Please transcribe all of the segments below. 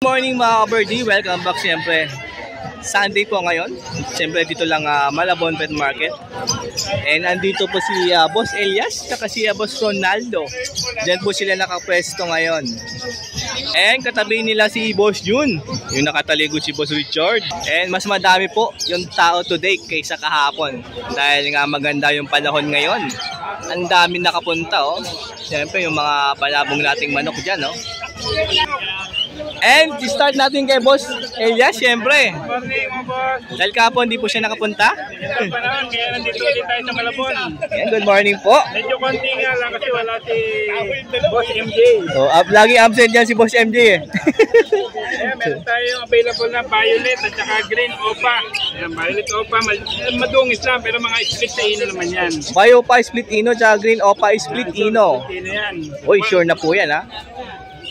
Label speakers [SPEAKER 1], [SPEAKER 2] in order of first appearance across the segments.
[SPEAKER 1] morning mga ka-birdie, welcome back siyempre. Sunday po ngayon, siyempre dito lang Malabon Pet Market. And andito po si Boss Elias, saka si Boss Ronaldo. Diyan po sila nakapwesto ngayon. And katabi nila si Boss Jun, yung nakataligod si Boss Richard. And mas madami po yung tao today kaysa kahapon. Dahil nga maganda yung panahon ngayon. Ang dami nakapunta oh. Siyempre yung mga palabong nating manok dyan oh. And start natin kay Boss Elias, siyempre.
[SPEAKER 2] Morning mo, boss.
[SPEAKER 1] Dahil kahapon hindi po siya nakapunta.
[SPEAKER 2] Ang panahon, kaya nandito ulit tayo sa Malabon.
[SPEAKER 1] And good morning po.
[SPEAKER 2] Medyo konti nga lang kasi wala si Boss MJ.
[SPEAKER 1] Oh, lagi absent dyan si Boss MJ eh.
[SPEAKER 2] Kaya meron tayong available na violet at saka green opa. Ayan, violet opa, madungis lang pero mga split sa ino naman yan.
[SPEAKER 1] Bio pa split ino, tsaka green opa split ino.
[SPEAKER 2] Ino yan.
[SPEAKER 1] Uy, sure na po yan ha.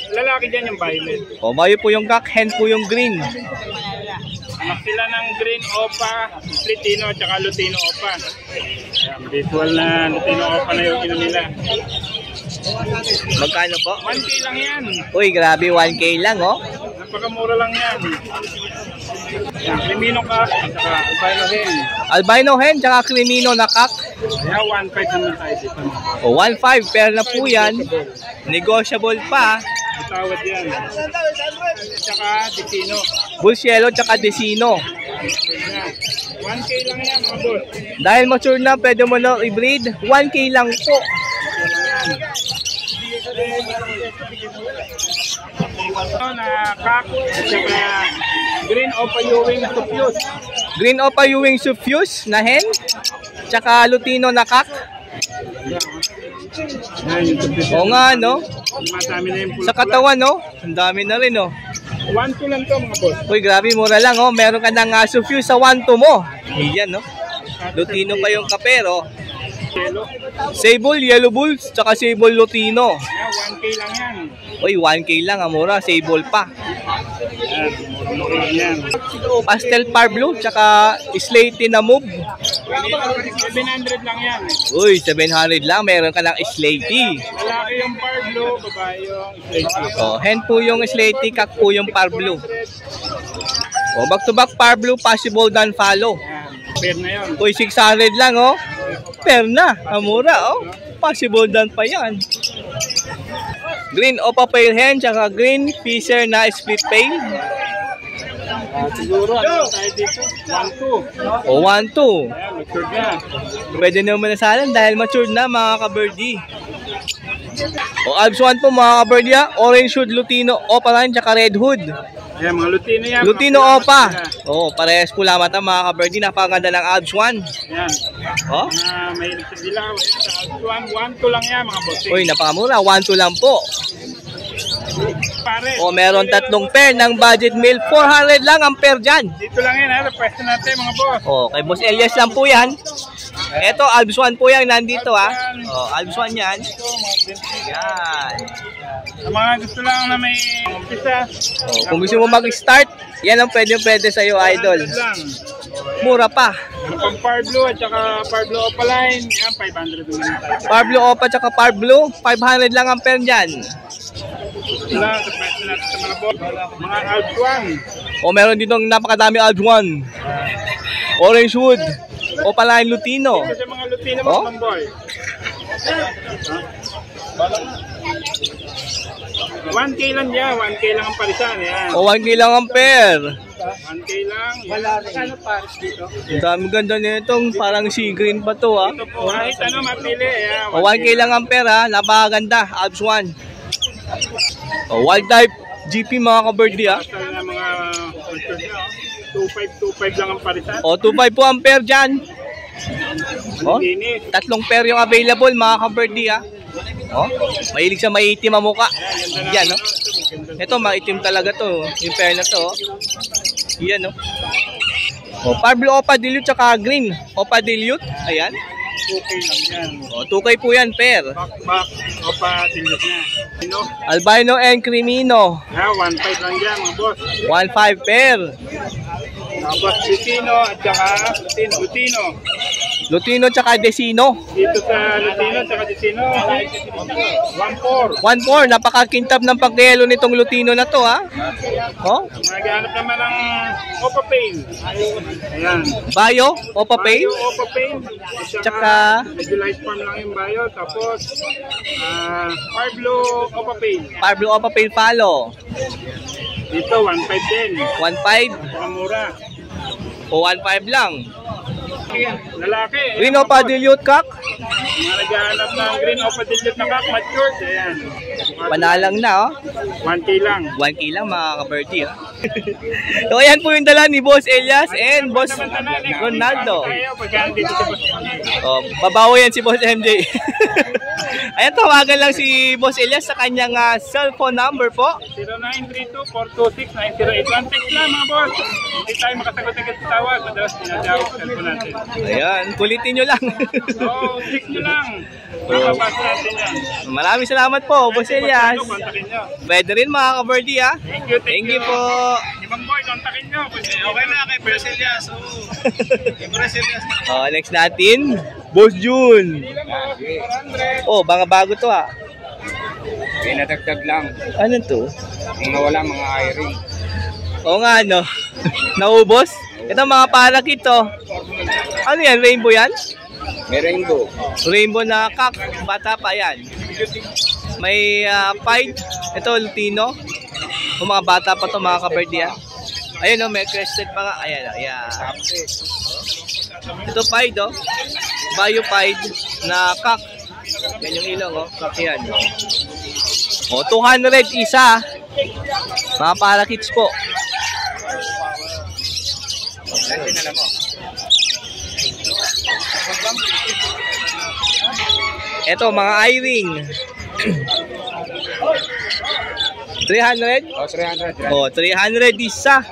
[SPEAKER 2] Lalaki dyan yung violet.
[SPEAKER 1] O, bio po yung kak, hen po yung green.
[SPEAKER 2] Anak sila ng green opa, split ino at saka lutino opa. Ayan, visual na lutino opa na yung ino nila.
[SPEAKER 1] Magkano po?
[SPEAKER 2] 1K lang yan.
[SPEAKER 1] Uy, grabe, 1K lang oh.
[SPEAKER 2] Napakamura lang yan. Ayan, Crimino ka, at saka albino hen.
[SPEAKER 1] Albino hen, tsaka Crimino na kak.
[SPEAKER 2] Kaya 1.5 naman tayo dito.
[SPEAKER 1] O, 1.5, pero na po yan. Negotiable pa.
[SPEAKER 2] Tawad yan. Tsaka Desino.
[SPEAKER 1] Bull Cielo, tsaka Desino.
[SPEAKER 2] 1K lang yan mga boss.
[SPEAKER 1] Dahil mature na, pwede mo na i-breed. 1K lang po.
[SPEAKER 2] Ito na kak at saka green opa Ewing Sufuse.
[SPEAKER 1] Green opa Ewing Sufuse na hen. Tsaka Lutino na kak. Oo nga no. Sa katawan no. Ang dami na rin no.
[SPEAKER 2] 1.2 lang to mga boss.
[SPEAKER 1] Uy grabe, mura lang oh. Meron ka ng Sufuse sa 1.2 mo. Iyan no. Lutino pa yung kapero. Sable, Yellow Bulls, tsaka Sable Lutino.
[SPEAKER 2] 1K lang yan.
[SPEAKER 1] Uy, 1K lang, mura. Sable pa.
[SPEAKER 2] Yan.
[SPEAKER 1] Pastel Parblo, tsaka Slaty na move.
[SPEAKER 2] 700 lang yan.
[SPEAKER 1] Uy, 700 lang. Meron ka ng Slaty.
[SPEAKER 2] Lalaki yung Parblo, babae yung Slaty.
[SPEAKER 1] Oh, hen po yung Slaty, kak po yung Parblo. Oh, back to back Parblo, possible dan follow.
[SPEAKER 2] Pair na yun.
[SPEAKER 1] Uy, 600 lang oh. Pair na, mura oh. Possible dan pa yan. Green Opa Pale hen, tsaka green Fisher na split pail.
[SPEAKER 2] Siguro, ano tayo dito? 1.2.
[SPEAKER 1] O, 1.2.
[SPEAKER 2] Ayan, matured na.
[SPEAKER 1] Pwede naman na sana dahil matured na mga ka-birdie. O, Alps 1 po mga ka-birdie ha. Orange hood, Lutino, Opa line, tsaka red hood.
[SPEAKER 2] Ayan, mga Lutino yan.
[SPEAKER 1] Lutino Opa. O, parehas pula mata mga ka-birdie. Napakaganda ng Alps 1.
[SPEAKER 2] Ayan.
[SPEAKER 1] O?
[SPEAKER 2] May sa dilaw. Ayan, sa Alps 1. 1.2 lang yan mga bossing.
[SPEAKER 1] Uy, napakamura. 1.2 lang po.
[SPEAKER 2] Pare.
[SPEAKER 1] O, meron tatlong pair ng budget meal. 400 lang ang pair dyan.
[SPEAKER 2] Dito lang yan ha. Pwesto natin mga boss.
[SPEAKER 1] O, kay Boss Elias lang po yan. Eto, Alps 1 po yan nandito ha. O, Alps 1 yan. Yan.
[SPEAKER 2] Sa mga gusto lang na may umpisa.
[SPEAKER 1] O, kung gusto mo mag-start, yan ang pwede sa'yo, idol. Mura pa.
[SPEAKER 2] Ano pang Parblo at saka Parblo Opaline. Yan, 500 naman tayo.
[SPEAKER 1] Parblo Opa tsaka Parblo, 500 lang ang pair dyan.
[SPEAKER 2] Wala, sa pwesto natin sa mga boss. Mga Alps 1.
[SPEAKER 1] O, meron dito napakadami Alps 1. Orange wood, Opa line Lutino.
[SPEAKER 2] Ito sa mga Lutino
[SPEAKER 1] Oh?
[SPEAKER 2] mga boy. 1K lang yan, 1K lang ang parisan. Yan.
[SPEAKER 1] O, 1K lang ang pair.
[SPEAKER 2] 1K lang. Wala rin. Ano paris dito?
[SPEAKER 1] Ang dami ganda nitong parang sea green pa to ha.
[SPEAKER 2] Ito po, kahit ano mapili. Yan,
[SPEAKER 1] O, 1K lang ang pair ha. Napakaganda, Alps 1. O, wild type GP mga ka-birdie ha.
[SPEAKER 2] Basta na mga 2.5 lang ang parisan.
[SPEAKER 1] O, 2.5 po ang pair dyan. O,
[SPEAKER 2] Linis.
[SPEAKER 1] tatlong pair yung available mga ka-birdie ha. O, mahilig sa maitim ang muka. Yan no. Ito maitim talaga to. Yung pair na to. Yan no. O, Parblo Opa Dilute tsaka green Opa Dilute. Ayan.
[SPEAKER 2] 2K lang yan.
[SPEAKER 1] O, 2K po yan pair.
[SPEAKER 2] Back, opa, tinlot na. Sino?
[SPEAKER 1] Albino and Crimino.
[SPEAKER 2] Yeah, 1.5 lang yan mga boss.
[SPEAKER 1] 1.5 pair.
[SPEAKER 2] Tapos Lutino at saka Lutino.
[SPEAKER 1] Lutino tsaka Desino.
[SPEAKER 2] Dito sa Lutino at saka Desino, 1.4.
[SPEAKER 1] 1.4, napakakintab ng pagkayelo nitong Lutino na to, ha? Oh?
[SPEAKER 2] Naghanap naman ng Opa Pain. Ayan.
[SPEAKER 1] Bayo, Opa Pain.
[SPEAKER 2] Bayo, Opa Pain.
[SPEAKER 1] Tsaka
[SPEAKER 2] Light farm lang yung bayo. Tapos Pablo Opa Pain.
[SPEAKER 1] Pablo Opa Pain Palo.
[SPEAKER 2] Dito 1.5 din.
[SPEAKER 1] 1.5
[SPEAKER 2] Mura.
[SPEAKER 1] o 1.5 lang.
[SPEAKER 2] Lalaki.
[SPEAKER 1] Green Opa Dilute Cock.
[SPEAKER 2] Naghahanap ng Green Opa Dilute na cock, matured. Ayan.
[SPEAKER 1] Panalang na, oh.
[SPEAKER 2] 1K lang.
[SPEAKER 1] 1K lang, mga ka-birdie, oh. So, ayan po yung dala ni Boss Elias and Boss Ronaldo. Oh, babawo yan si Boss MJ. Ayan, tawagan lang si Boss Elias sa kanyang cellphone number po.
[SPEAKER 2] 0932-426-9081. Text lang, mga boss. Hindi tayo makasagot-agad sa tawag. Madalas tinatawag sa cellphone natin.
[SPEAKER 1] Ayan, kulitin nyo lang.
[SPEAKER 2] So, text nyo lang. Makabasa natin yan.
[SPEAKER 1] Maraming salamat po, Boss Elias. Pwede rin, mga ka-birdie, ha.
[SPEAKER 2] Thank you
[SPEAKER 1] po.
[SPEAKER 2] Ibang boy, kontakin nyo. Okay na kay Boss Elias.
[SPEAKER 1] Oh, next natin, Boss Jun. Oh, baka bago to, ha.
[SPEAKER 3] May nadagdag lang.
[SPEAKER 1] Ano to?
[SPEAKER 3] Kung nawala mga iring.
[SPEAKER 1] Oo nga, no. Naubos? Ito mga parakit to. Ano yan? Rainbow yan?
[SPEAKER 3] May rainbow.
[SPEAKER 1] Rainbow na cock. Bata pa yan. May pied. Ito, Lutino. Kung mga bata pa to, mga ka-birdie, ha. Ayun, no, may crested pa nga. Ayan, ayan. Ito pied, oh. Bayo pied na cock. Yan yung ilong, oh. Cock yan. Oh, 200 isa. Mga parakits po. Ito, mga i-ring. 300?
[SPEAKER 3] Oh, 300.
[SPEAKER 1] Oh, 300 isa.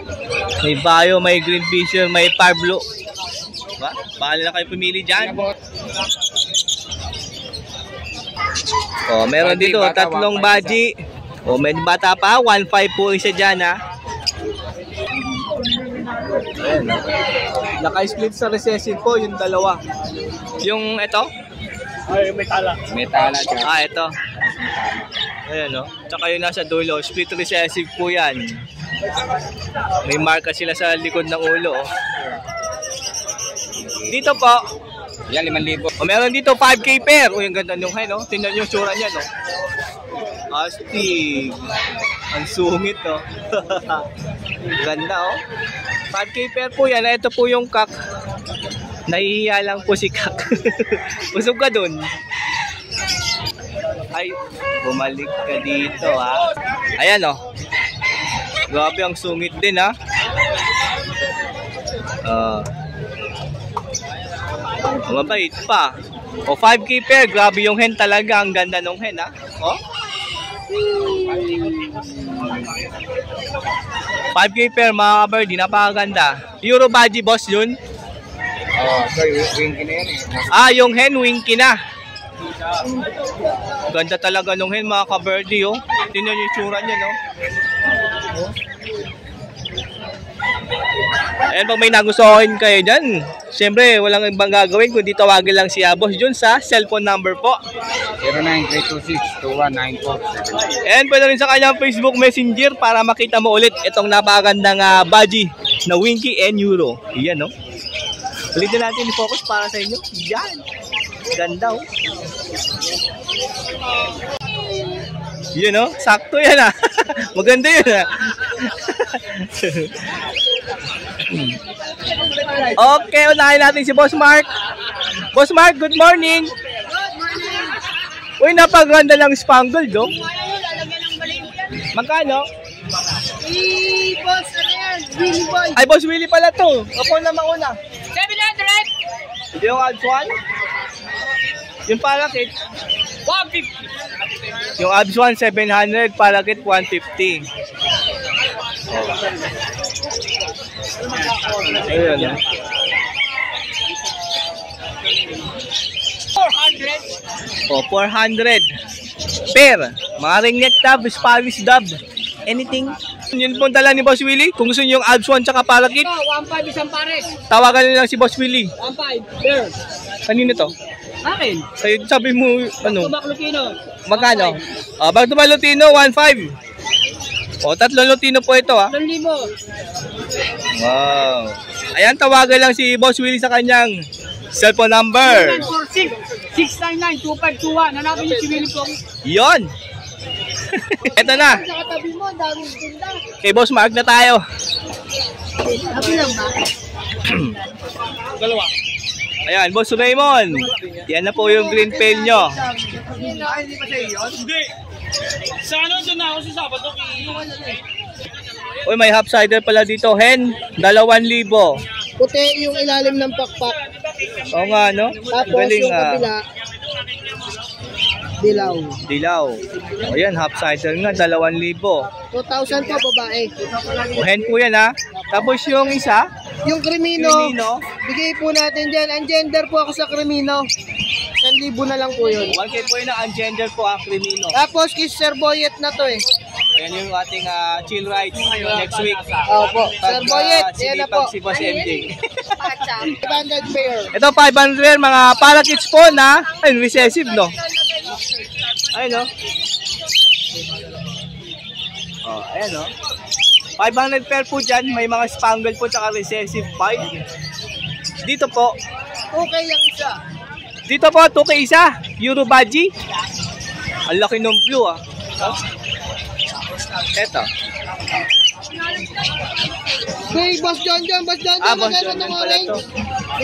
[SPEAKER 1] May Bayo, may Green Vision, may Pablo. Diba? Bahala na kayo pumili dyan. Oh, meron dito tatlong baji. Oh, may bata pa, 1.5 po isa dyan, ha. Ayan, naka-split sa recessive po yung dalawa. Yung ito?
[SPEAKER 2] Ay, may tala.
[SPEAKER 3] May tala dyan.
[SPEAKER 1] Ito. Ayan, no? Tsaka yung nasa dulo, split recessive po yan. May marka sila sa likod ng ulo, oh. Dito po,
[SPEAKER 3] Yan, 5,000.
[SPEAKER 1] oh, meron dito 5K pair. Uy, ang ganda nung hen, no? Tingnan yung tsura niya, no? Astig. Ang sungit, no? Ganda, oh. 5K pair po yan. Ito po yung cock. Nahihiya lang po si cock. Usog ka dun. Ay, bumalik ka dito, ha? Ayan, oh. Grabe, ang sungit din, ha? Mabait pa. O, 5K pair. Grabe yung hen talaga. Ang ganda nung hen, ha? O? 5K pair, mga ka-birdie. Napakaganda. Euro Baji, boss, yun?
[SPEAKER 3] Oh, so winky na yan eh.
[SPEAKER 1] Yung hen, winky na. Ganda talaga nung hen, mga ka-birdie, oh. Tingnan yung tsura niya, no? Oh. Ayan, pag may nagustuhan kayo dyan, siyempre, walang ibang gagawin kundi tawagin lang si Boss Jun sa cellphone number po.
[SPEAKER 3] 0932621947.
[SPEAKER 1] And pwede rin sa kanyang Facebook Messenger para makita mo ulit itong napakagandang baji na Winky and Euro. Yan, no? Ulitin natin i-focus para sa inyo. Yan. Ganda, oh. Yan, no? Sakto yan, ha? Maganda yun, ha? Okay, unahin natin si Boss Mark. Boss Mark, good morning.
[SPEAKER 4] Good morning.
[SPEAKER 1] Uy, napaganda lang spangled, oh. Magkano?
[SPEAKER 4] Boss, ano yan? Willy Boy.
[SPEAKER 1] Ay, Boss Willie pala to. Ako na mauna.
[SPEAKER 4] 700.
[SPEAKER 1] Yung Abs 1? Yung parakit?
[SPEAKER 4] 150.
[SPEAKER 1] Yung Abs 1, 700. Parakit, 150. Ayun, eh.
[SPEAKER 4] 400.
[SPEAKER 1] Oh, 400. Pair. Mga ringneck dub, Spanish dub. Anything. Yun po dala ni Boss Willie. Kung gusto niyo yung Alps 1 tsaka Parakit,
[SPEAKER 4] Ito, 1.5 isang pares.
[SPEAKER 1] tawagan niyo lang si Boss Willie.
[SPEAKER 4] 1.5. There.
[SPEAKER 1] Kanino to?
[SPEAKER 4] Akin.
[SPEAKER 1] Sa'yo, sabi mo, ano?
[SPEAKER 4] Tubak Lutino.
[SPEAKER 1] Magkano? Back to Lutino, 1.5. O, 3 Lutino po ito, ha?
[SPEAKER 4] 3,000.
[SPEAKER 1] Wow. Ayan, tawagan lang si Boss Willie sa kanyang cellphone number.
[SPEAKER 4] 946-699-2521. Hanapin niyo si Willie po.
[SPEAKER 1] Yon. Ito na.
[SPEAKER 4] Sa katabi mo, daming tinda.
[SPEAKER 1] Kay Boss Mark na tayo.
[SPEAKER 4] Happy lang ba?
[SPEAKER 2] Dalawa.
[SPEAKER 1] Ayan, Boss Raymond. Yan na po yung green pail nyo.
[SPEAKER 2] Hindi. Sa ano, doon na ako sa Sabado.
[SPEAKER 1] Uy, may half cider pala dito. Hen, 2,000.
[SPEAKER 4] Puti yung ilalim ng pakpak.
[SPEAKER 1] Oo nga, no?
[SPEAKER 4] Tapos
[SPEAKER 1] Galing,
[SPEAKER 4] yung kabila, dilaw.
[SPEAKER 1] dilaw. O yan, half cider nga, 2,000.
[SPEAKER 4] 2,000 po babae.
[SPEAKER 1] O, hen po yan, ha? Tapos yung isa,
[SPEAKER 4] Yung Crimino,
[SPEAKER 1] Crimino.
[SPEAKER 4] bigay po natin dyan. Ang gender po ako sa Crimino. 1,000 na lang po yun.
[SPEAKER 1] 1K po yun ang ungender po ang Crimino.
[SPEAKER 4] Tapos kay Sir Boyet na to eh.
[SPEAKER 1] Ayan yung ating chill ride next week.
[SPEAKER 4] Opo. Sir Boyet, yan na po.
[SPEAKER 1] Si Boss MJ.
[SPEAKER 4] 500 pair.
[SPEAKER 1] Ito 500 mga parakits po na ay recessive, no? Ayun, no? Oh, ayan, no? 500 pair po dyan. May mga spangle po tsaka recessive 5. Dito po.
[SPEAKER 4] Okay lang isa.
[SPEAKER 1] Dito po, 2K isa. Euro Baji. Ang laki ng blue, ah. Oh. Eto.
[SPEAKER 4] Hey, Boss John,
[SPEAKER 1] Boss
[SPEAKER 4] Boss John,
[SPEAKER 1] John
[SPEAKER 4] magkano
[SPEAKER 1] John
[SPEAKER 4] ng
[SPEAKER 1] pala
[SPEAKER 4] orange?
[SPEAKER 1] to.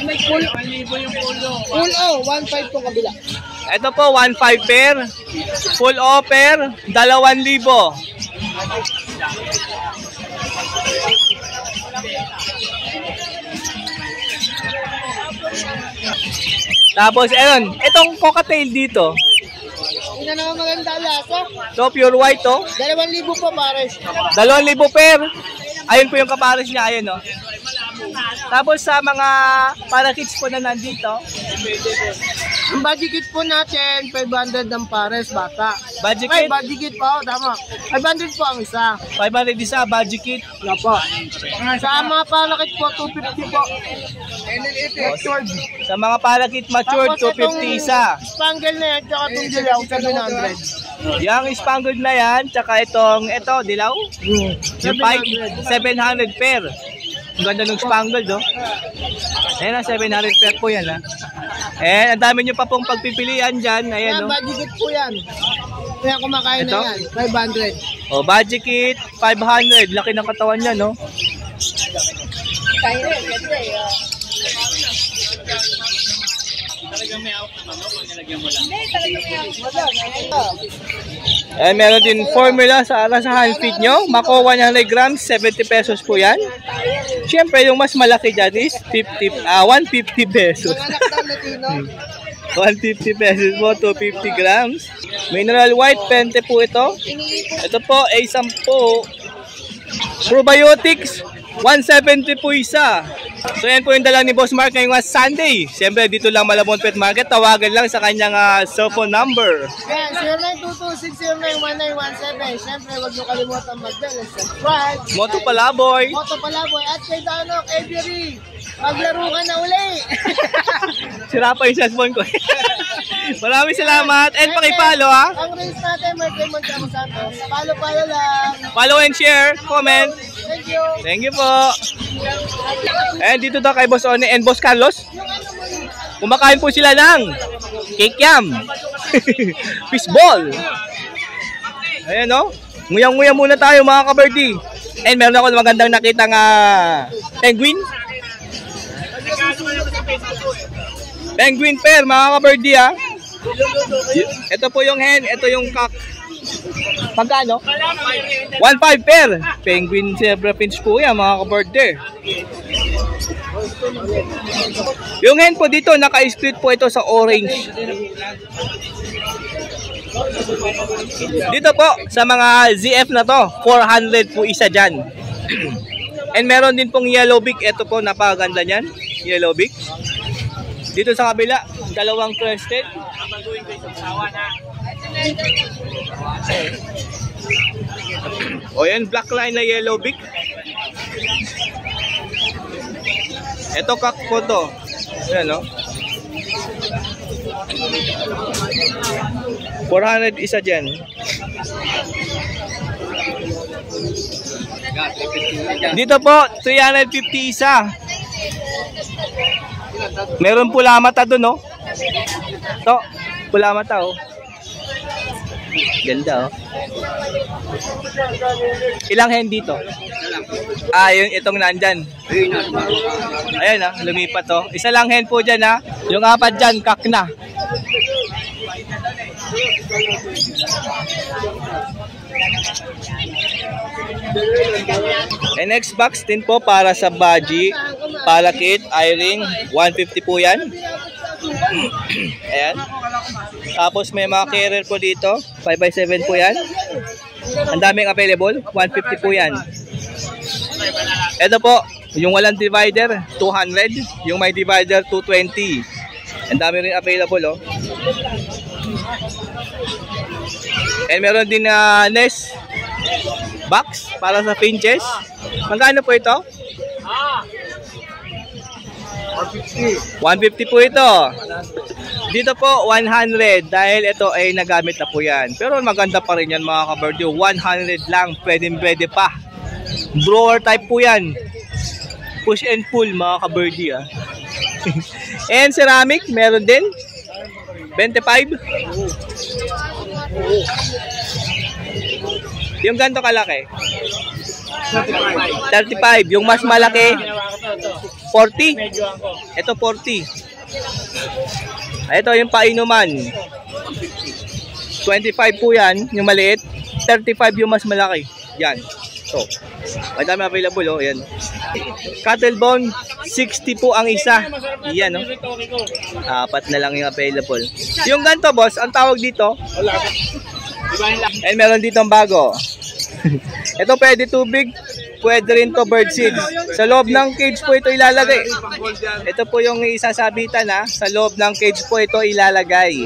[SPEAKER 4] May full. Full O, 1.5 po kabila.
[SPEAKER 1] Ito po, 1.5 pair. Full offer, 2,000. Tapos, ayun, itong cocktail dito.
[SPEAKER 4] Hindi na naman maganda lasa.
[SPEAKER 1] So, pure white to.
[SPEAKER 4] 2,000 po pares.
[SPEAKER 1] 2,000 pair. Ayun po yung kapares niya, ayun, no. Tapos sa mga parakits po na nandito,
[SPEAKER 4] Ang budget kit po natin, 500 ang pares, bata.
[SPEAKER 1] budget
[SPEAKER 4] Ay,
[SPEAKER 1] kit,
[SPEAKER 4] budget kit po, tama. 500 po ang isa.
[SPEAKER 1] 500 isa, budget kit.
[SPEAKER 4] Nga po. Sa mga palakit po, 250 po. Matured.
[SPEAKER 1] Sa mga parakit matured,
[SPEAKER 4] Tapos itong
[SPEAKER 1] 250 isa.
[SPEAKER 4] Spangle na yan, tsaka itong dilaw, 700.
[SPEAKER 1] Yung spangled na yan, tsaka ito, dilaw. Yung 700 pair. Ang ganda ng spangled, oh. Ayan na, 700 pair po yan, ha. Eh, ang dami nyo pa pong pagpipilian dyan. Ayan,
[SPEAKER 4] Kaya
[SPEAKER 1] oh.
[SPEAKER 4] budget kit po yan. Kaya kumakain
[SPEAKER 1] Ito?
[SPEAKER 4] na yan, 500.
[SPEAKER 1] Oh, budget kit, 500. Laki ng katawan niya, no?
[SPEAKER 4] Kaya rin, kasi
[SPEAKER 2] Talagang may out naman, no? Kung nilagyan mo lang.
[SPEAKER 1] Eh, meron din formula sa hand feed nyo. Mako 100 grams, 70 pesos po yan. Siyempre, yung mas malaki dyan is 150 pesos.
[SPEAKER 4] Ang anak daw Latino.
[SPEAKER 1] 150 pesos po, 250 grams. Mineral white, 20 po ito. Ito po ay 10. Probiotics, 170 po isa. So yan po yung dala ni Boss Mark ngayong Sunday. Siyempre dito lang Malabon Pet Market. Tawagan lang sa kanyang cellphone number.
[SPEAKER 4] Yan, 0922-609-1917. Siyempre, huwag nyo kalimutan mag-bell and subscribe.
[SPEAKER 1] Moto Palaboy.
[SPEAKER 4] Moto Palaboy. At kay Danok, Avery, maglaro ka na uli.
[SPEAKER 1] Sira pa yung cellphone ko. Maraming salamat. And pakipalo, ha.
[SPEAKER 4] Ang race natin, Mark Raymond Chamo Santos. Palo lang.
[SPEAKER 1] Follow and share. Comment.
[SPEAKER 4] Thank you.
[SPEAKER 1] Thank you po. And dito daw kay Boss One and Boss Carlos. Kumakain po sila ng cake yam. Fishball. Ayan, no? Nguyang-nguyang muna tayo mga kaberdi. And meron ako magandang nakitang penguin. Penguin pair mga kaberdi, ha. Ito po yung hen, ito yung cock. Magkano? 1.5 pair. Penguin zebra finch po yan mga kaberdi. Yung hen po dito, naka-split po ito sa orange. Dito po, sa mga ZF na to, 400 po isa dyan. And meron din pong yellow beak. Ito po, napakaganda niyan. Yellow beak. Dito sa kabila, dalawang crested. O yan, black line na yellow beak. Ito kak po to. Ayan o. 400 isa dyan. Dito po, 350 isa. Meron pula mata dun, no? Ito, pula mata, oh. Ganda, oh. Ilang hen dito? Yung itong nandyan. Ayan, ah, lumipat, oh. Isa lang hen po dyan, ah. Yung apat dyan, kak na. And next box din po para sa Baji, Palakit, Eyring, 150 po yan. Ayan. Tapos may mga carrier po dito, 5x7 po yan. Ang daming available, 150 po yan. Ito po, yung walang divider, 200. Yung may divider, 220. Ang dami rin available, oh. And meron din na nest box para sa pinches. Magkano po ito? 150 po ito. Dito po 100 dahil ito ay nagamit na po yan. Pero maganda pa rin yan mga ka-birdie. 100 lang, pwede pa. Blower type po yan. Push and pull mga ka-birdie, ah. And ceramic meron din 25. Yung ganito kalaki 35. Yung mas malaki 40. Ito 40. Ito yung painuman 25 po yan. Yung maliit 35 yung mas malaki. Yan. So, madami available, oh. Yan. Cattle bone 60 po ang isa. Yan, oh. Apat na lang yung available. Yung ganito, boss, ang tawag dito. And meron dito ang bago. Ito pwede tubig, pwede rin to bird seed. Sa loob ng cage po ito ilalagay. Ito po yung isasabitan, ha. Sa loob ng cage po ito ilalagay.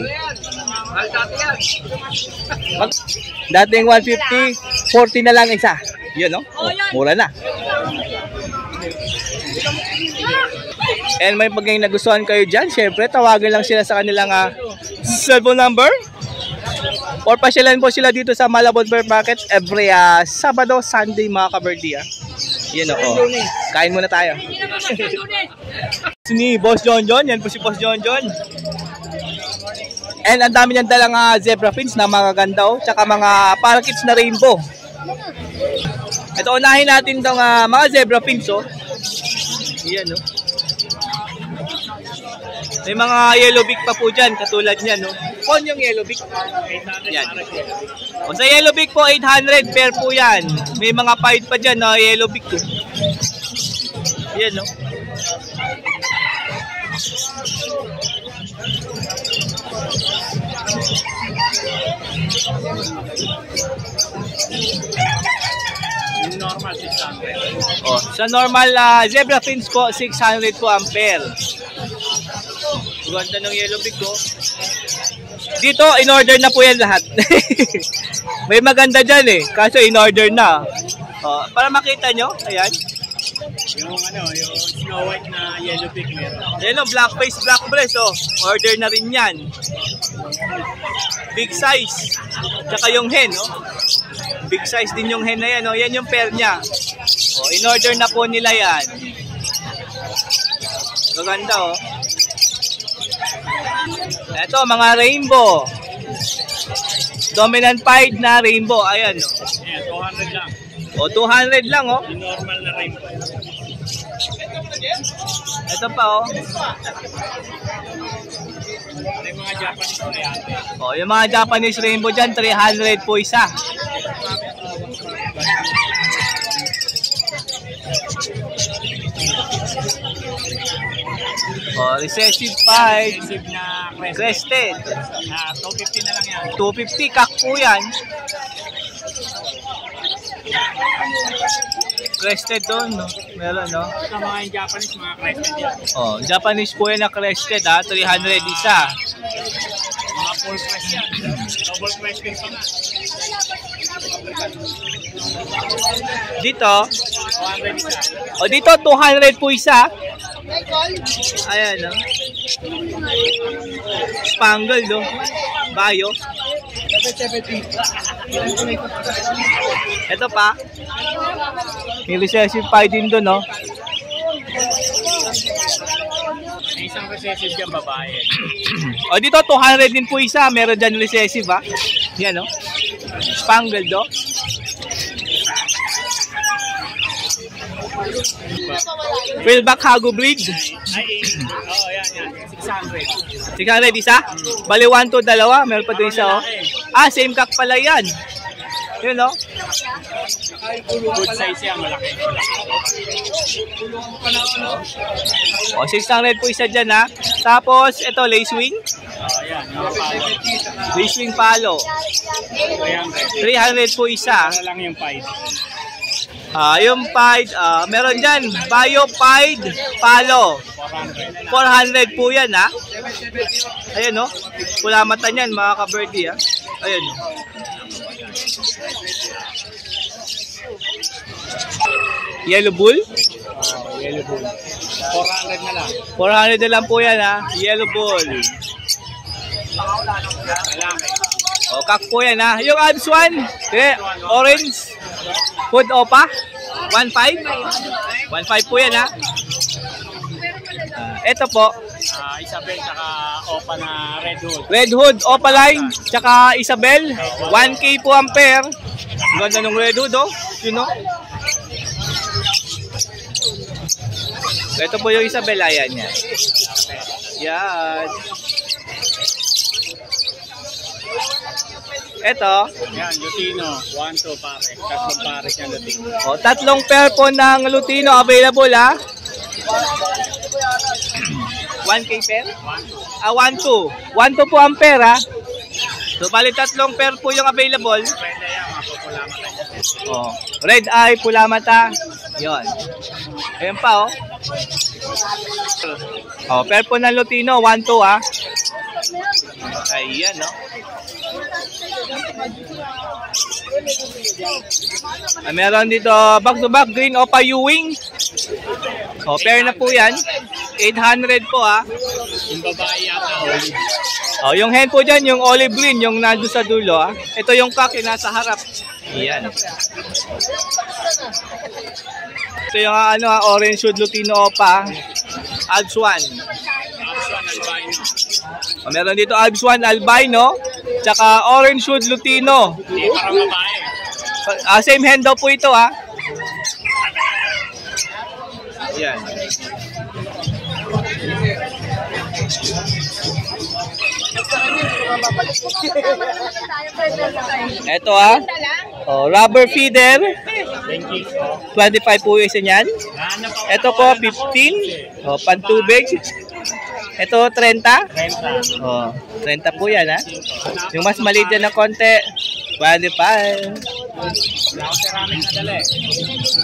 [SPEAKER 1] Dating 150, 40 na lang isa. Yun, no? Oh, mura na. And may pag nagustuhan kayo dyan, syempre tawagan lang sila sa kanilang cellphone number. Or pasyalan po sila dito sa Malabon Bird Market every Sabado, Sunday mga ka-birdie. Yun, oh. Kain muna tayo. Ni Boss John John, yan po si Boss John John. And ang dami niyang dalang zebra fins na mga ganda, oh. Tsaka mga parakeets na rainbow. Ito, unahin natin itong mga zebra fins, oh. Yan, oh. May mga yellow beak pa po dyan, katulad niyan, no? Pon yung yellow beak. Yan. O sa yellow beak po, 800 pair po yan. May mga pied pa dyan, no? Yellow beak po. Yan, no?
[SPEAKER 2] Normal 600.
[SPEAKER 1] O, sa normal zebra fins po, 600 po ang pair. Ganda ng yellow beak, ko. Dito, in-order na po yan lahat. May maganda dyan, eh. Kaso in-order na. O, para makita nyo, ayan.
[SPEAKER 2] Yung yung Snow White na yellow beak meron.
[SPEAKER 1] Ayan, o, black face, black breast, o. Order na rin yan. Big size. Tsaka yung hen, o. Big size din yung hen na yan, o. Yan yung pair niya. O, in-order na po nila yan. Maganda, o. Ito, mga rainbow. Dominant pied na rainbow. Ayan, o.
[SPEAKER 2] Ayan, 200 lang.
[SPEAKER 1] O, 200 lang, o.
[SPEAKER 2] Yung normal na rainbow.
[SPEAKER 1] Ito pa, o.
[SPEAKER 2] May mga Japanese na yan.
[SPEAKER 1] O, yung mga Japanese rainbow dyan, 300 po isa. O, recessive pied.
[SPEAKER 2] Expensive na
[SPEAKER 1] Crested.
[SPEAKER 2] 250 na lang yan.
[SPEAKER 1] 250, kak po yan. Crested doon, no? Meron, no?
[SPEAKER 2] Ito mga yung Japanese, mga crested yan.
[SPEAKER 1] Oh, Japanese po yan na crested, ha? 300 isa.
[SPEAKER 2] Mga full crest yan. Double crested pa nga.
[SPEAKER 1] Dito. O dito, 200 po isa. Ayan, no? Spangled, no? Bayo. Ito pa. May recessive pie din doon, no?
[SPEAKER 2] May isang recessive dyan babae.
[SPEAKER 1] O dito, 200 din po isa. Meron dyan recessive, ha? Yan, no? Spangled, no? Quillback Hago breed.
[SPEAKER 2] Oo, yan. 600.
[SPEAKER 1] 600 isa? Bali 1 to dalawa. Meron pa doon isa, oh. Ah, same cock pala yan. Yun, no?
[SPEAKER 2] Good size yan, malaki.
[SPEAKER 1] O, 600 po isa dyan, ha? Tapos, ito, lace wing.
[SPEAKER 2] Yan, yung palo.
[SPEAKER 1] Lace wing palo. 300 po isa.
[SPEAKER 2] Ano lang yung pied.
[SPEAKER 1] Yung pied, meron dyan. Bayo pied palo. 400 po yan, ha? Ayan, no? Pula mata niyan, mga ka-birdie, ha? Ayan, no? Yellow bull.
[SPEAKER 2] Yellow bull. 400 na lang.
[SPEAKER 1] 400 na lang po yan, ha? Yellow bull. O, kak po yan, ha? Yung Alps 1, orange. Food opa. 1.5. 1.5 po yan, ha? Ito po.
[SPEAKER 2] Isabel tsaka opa na red hood.
[SPEAKER 1] Red hood, opaline, tsaka Isabel. 1K po ang pair. Ang ganda ng red hood, oh. You know? Ito po yung Isabel, ayan yan. Yan. Ito.
[SPEAKER 2] Yan, Lutino. 1-2 pare. Tatlong pare siya Lutino.
[SPEAKER 1] O, tatlong pair po ng Lutino available, ha? 1K pair? 1-2. 1-2 po ang pair, ha? So, bali tatlong pair po yung available.
[SPEAKER 2] Pwede yan, mapupula mata niya.
[SPEAKER 1] Oh, red eye, pula mata. Yon. Ayan pa, oh. Oh, pair po ng Lutino, 1-2, ha? Ayan, no? Meron dito back-to-back green opa Ewing. Oh, pair na po yan. 800 po, ha?
[SPEAKER 2] Yung babae yata.
[SPEAKER 1] Oh, yung hen po dyan, yung olive green, yung nandun sa dulo, ha? Ito yung cock, yung nasa harap. Ayan. Ito yung ano, orange hood Lutino opa. Alps 1. Oh, meron dito Alps 1 albino, tsaka orange hood Lutino.
[SPEAKER 2] Hindi, parang babae.
[SPEAKER 1] Same hen daw po ito, ha? Yan. Ito, ha? Oh, rubber feeder. 25 po yung isa niyan. Ito po, 15. Oh, pantubig. Ito, 30.
[SPEAKER 2] 30.
[SPEAKER 1] Oh, 30 po yan, ha? Yung mas maliit yan ng konti, 25.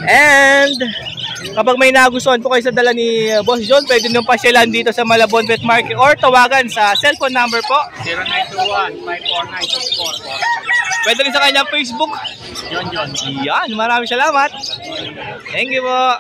[SPEAKER 1] And, kapag may nagustuhan po kayo sa dala ni Boss John, pwede nyo pasyalan dito sa Malabon Pet Market or tawagan sa cellphone number po.
[SPEAKER 2] 0921-549-6444.
[SPEAKER 1] Pwede rin sa kanyang Facebook.
[SPEAKER 2] John.
[SPEAKER 1] Yan, maraming salamat. Thank you po.